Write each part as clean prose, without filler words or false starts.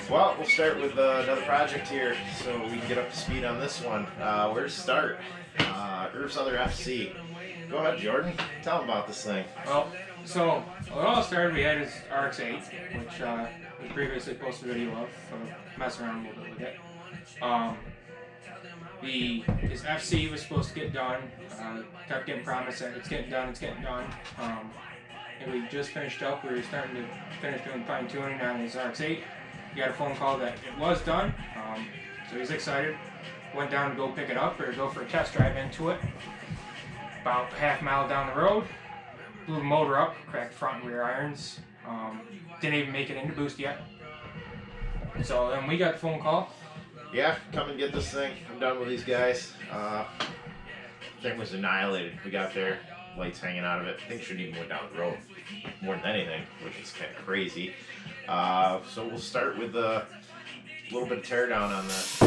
Well, we'll start with another project here so we can get up to speed on this one. Where to start? Rx7 FC. Go ahead, Jordan. Tell them about this thing. Well, so it all started, we had his Rx7, which we previously posted a video of, so mess around a little bit with it. His FC was supposed to get done, kept getting promised that it's getting done. And we just finished up, we were starting to finish doing fine tuning on his Rx8. He got a phone call that it was done, so he's excited. Went down to go pick it up, or go for a test drive into it. About half mile down the road, blew the motor up, cracked front and rear irons. Didn't even make it into boost yet. So then we got the phone call. Yeah, come and get this thing. I'm done with these guys. Thing was annihilated. We got there, lights hanging out of it. Thing shouldn't even went down the road more than anything, which is kind of crazy. So we'll start with a little bit of teardown on this.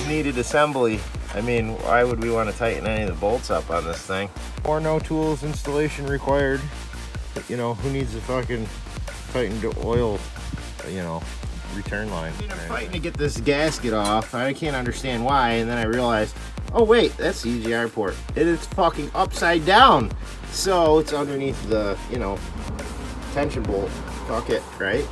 Needed assembly. I mean, why would we want to tighten any of the bolts up on this thing? Or no tools installation required. But, you know, who needs a fucking tightened oil, return line? I'm fighting to get this gasket off. I can't understand why, and then I realized, oh wait, that's the EGR port. It is fucking upside down. So it's underneath the, tension bolt. Fuck it, right?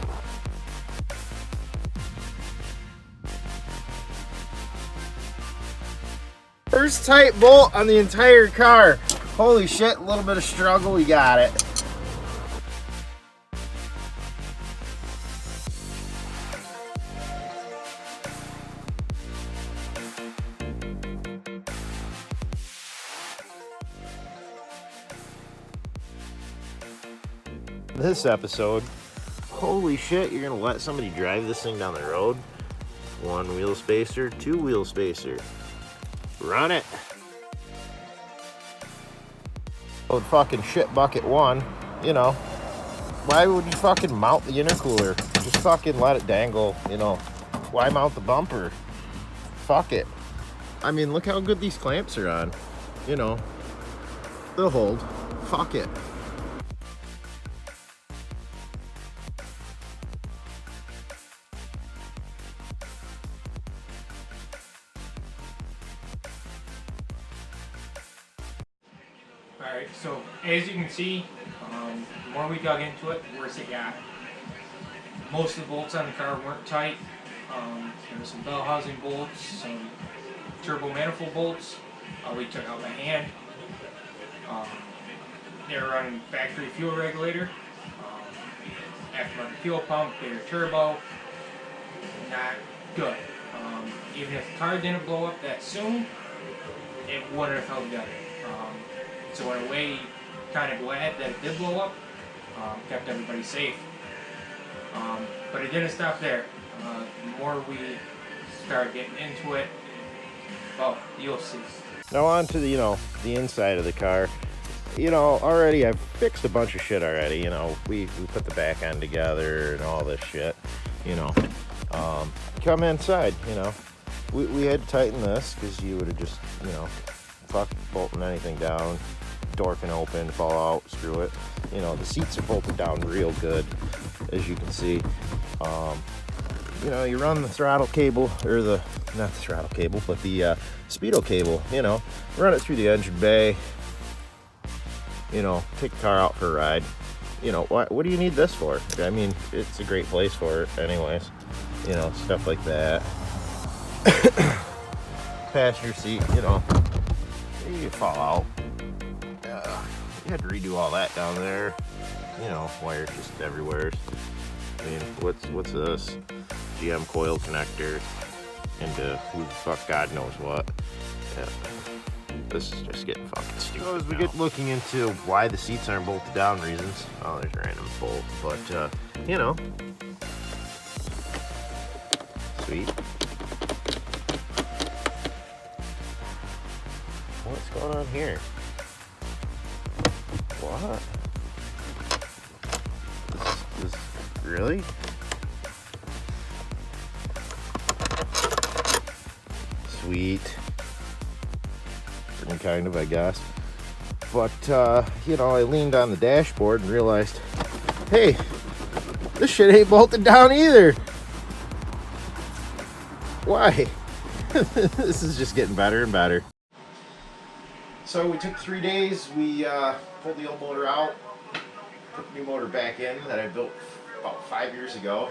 First tight bolt on the entire car. Holy shit, a little bit of struggle, we got it. This episode, holy shit, you're gonna let somebody drive this thing down the road? One wheel spacer, two wheel spacer. Run it. Oh, fucking shit bucket one, Why would you fucking mount the intercooler? Just fucking let it dangle, Why mount the bumper? Fuck it. I mean, look how good these clamps are on. They'll hold. Fuck it. Alright, so as you can see, the more we dug into it, the worse it got. Most of the bolts on the car weren't tight. There were some bell housing bolts, some turbo manifold bolts. We took out by hand. They were running factory fuel regulator, aftermarket fuel pump, bigger turbo. Not good. Even if the car didn't blow up that soon, it wouldn't have held together. So in a way, kind of glad that it did blow up, kept everybody safe. But it didn't stop there. The more we started getting into it, well, you'll see. Now on to the inside of the car. Already I've fixed a bunch of shit already. We put the back end together and all this shit. Come inside. We had to tighten this because you would have just fuck bolting anything down. Door can open, fall out, screw it. The seats are bolted down real good, as you can see. You run the throttle cable, or not the throttle cable, but the speedo cable, run it through the engine bay, take the car out for a ride. What do you need this for? I mean, it's a great place for it anyways. Stuff like that. Passenger seat, you could fall out. You had to redo all that down there. Wires just everywhere. I mean, what's this? GM coil connector into who the fuck God knows what. Yeah. This is just getting fucking stupid. So as we get looking into why the seats aren't bolted down reasons, oh, there's a random bolt, but sweet. What's going on here? What? This really? sweet. Kind of, I guess. But, you know, I leaned on the dashboard and realized, hey, this shit ain't bolted down either. Why? This is just getting better and better. So we took 3 days. We pulled the old motor out, put the new motor back in that I built about 5 years ago.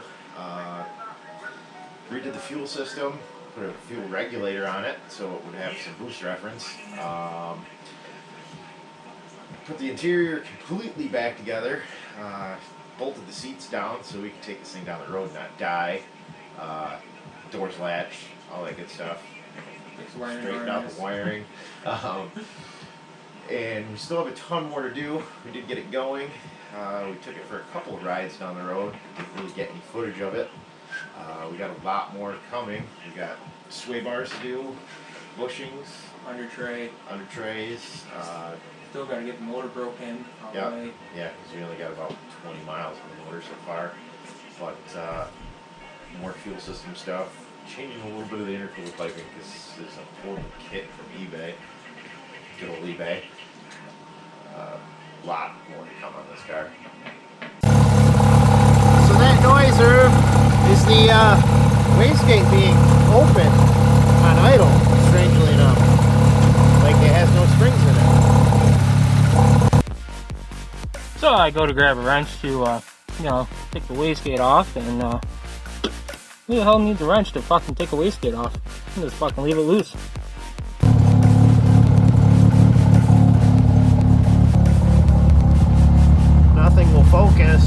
Redid the fuel system, put a fuel regulator on it so it would have some boost reference. Put the interior completely back together. Bolted the seats down so we could take this thing down the road and not die. Doors latched, all that good stuff. Straightened out the wiring. And we still have a ton more to do. We did get it going. We took it for a couple of rides down the road. Didn't really get any footage of it. We got a lot more coming. We got sway bars to do, bushings, under trays. Still got to get the motor broken all the way. Yeah, because we only got about 20 miles on the motor so far. But more fuel system stuff. Changing a little bit of the intercooler piping because there's a portable kit from eBay. Good old eBay. A lot more to come on this car. So that noise, Irv, is the wastegate being open on idle, strangely enough. Like it has no springs in it. So I go to grab a wrench to, you know, take the wastegate off, and who the hell needs a wrench to fucking take a wastegate off? Just fucking leave it loose. Nothing will focus.